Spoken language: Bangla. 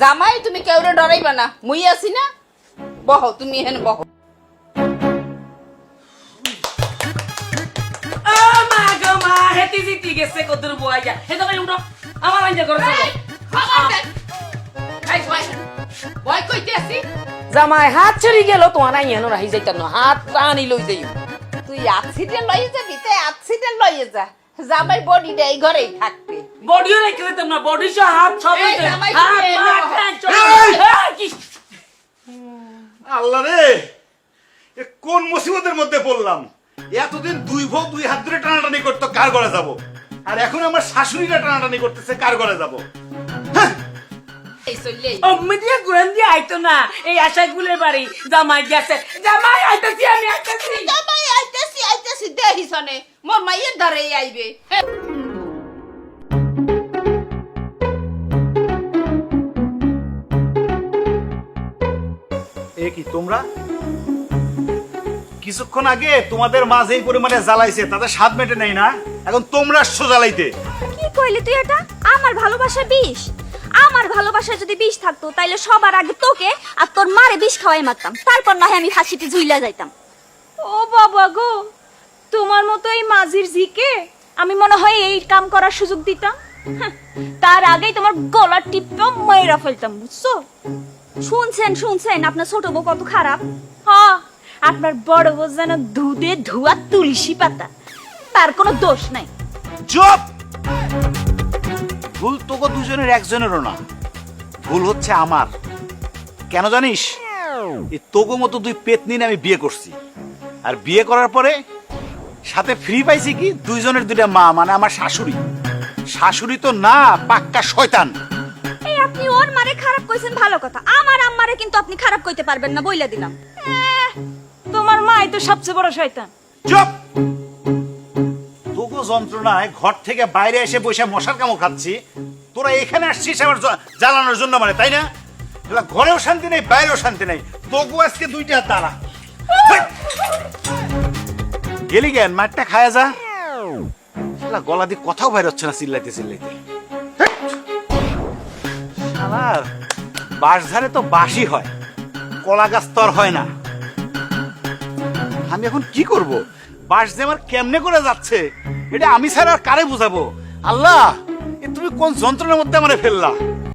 জামাই তুমি কেউরে ডরাইবা না, মুই আছি না। বহ, তুমি এখানে বহ। মা গো মা, হেতি জিতি গেছে কদুর বুয়াইয়া। হে তো উঠো, আমার আইজা করে চলো। ভয় কইতে আছি। জামাই হাত চুরি গেল, তোমার আইয়া নো রাহি যাইতা না, হাত টানি লই যাইও। তুই অ্যাক্সিডেন্ট লইয়ে যাবি, তে অ্যাক্সিডেন্ট লইয়ে যা। জামাই বডিটা এই ঘরেই থাকবে। বডিও রেখে দিতাম না, বডি সহ হাত সব এই হইতো। জামাই হাত তুমি পা এলো। ঠ্যাং চলে। কি আল্লাহ রে, এ কোন মুসিবতের মধ্যে পড়লাম। এতদিন দুই বউ দুই হাত ধরে টানাটানি করতো কার ঘরে যাব, আর এখন আমার শাশুড়িরা টানাটানি করতেছে কার ঘরে যাব। এই চললে মিডিয়া গুরান দিয়ে আইতো না, এই আশা গুলের বাড়ি জামাই গেছে। জামাই আইতাছি, আমি আইতাছি। জামাই আইতেছি আইতেছি দেহিসনে মোর মাইয়ের ধরেই আইবে। এ কি তোমরা কিছুক্ষণ আগে তোমাদের মা যেই পরিমাণে জ্বালাইছে তাতে স্বাদ মেটে নেই না, এখন তোমরা আসছো জ্বালাইতে। কি কইলি তুই এটা? আমার ভালোবাসা বিষ। আমার ভালোবাসা যদি বিষ থাকতো তাইলে সবার আগে তোকে আর তোর মারে বিষ খাওয়াই মারতাম, তারপর না হয় আমি ফাঁসিতে ঝুইলা যাইতাম। ও বাবা গো, তোমার মতো এই মাঝির জিকে আমি মনে হয় এই কাম করার সুযোগ দিতাম। তার আগেই তোমার গলা টিপটা মাইরা ফেলতাম, বুঝছো? শুনছেন আপনার ছোট বউ কত খারাপ? হ্যাঁ, আপনার বড় বউ যেন দুধে ধোয়া তুলসী পাতা, তার কোনো দোষ নাই। চুপ! ভুল তোকে দুজনের একজনেরও না, ভুল হচ্ছে আমার। কেন জানিস? এই তোগো মতো দুই পেতনি আমি বিয়ে করছি, আর বিয়ে করার পরে সাথে ফ্রি পাইছি কি দুইজনের দুইটা মা, মানে আমার শাশুড়ি। শাশুড়ি তো না, পাক্কা শয়তান। এই আপনি ওর মারে খারাপ কইছেন ভালো কথা, আমার আম্মারে কিন্তু আপনি খারাপ কইতে পারবেন না, বইলা দিলাম। তোমার মাই তো সবচেয়ে বড় শয়তান। চুপ! তোগো যন্ত্রণায় ঘর থেকে বাইরে এসে বসে মশার কামড় খাচ্ছি, তোরা এখানে আসছিস আবার জ্বালানোর জন্য, মানে তাই না? ঘরেও শান্তি নেই, বাইরেও শান্তি নেই। তোগো আজকে দুইটা তারা গেলি জ্ঞান মাঠটা খায়া যা। গলা দিয়ে কথাও বাইর হচ্ছে না, চিল্লাইতে চিল্লাইতে। শালার বাঁশ ধারে তো বাঁশই হয়, কলা গাছ তো আর হয় না। আমি এখন কি করব? বাঁশ যে আমার কেমনে করে যাচ্ছে এটা আমি ছাড়া আর কারে বুঝাবো? আল্লাহ, এ তুমি কোন যন্ত্রণার মধ্যে আমারে ফেললা?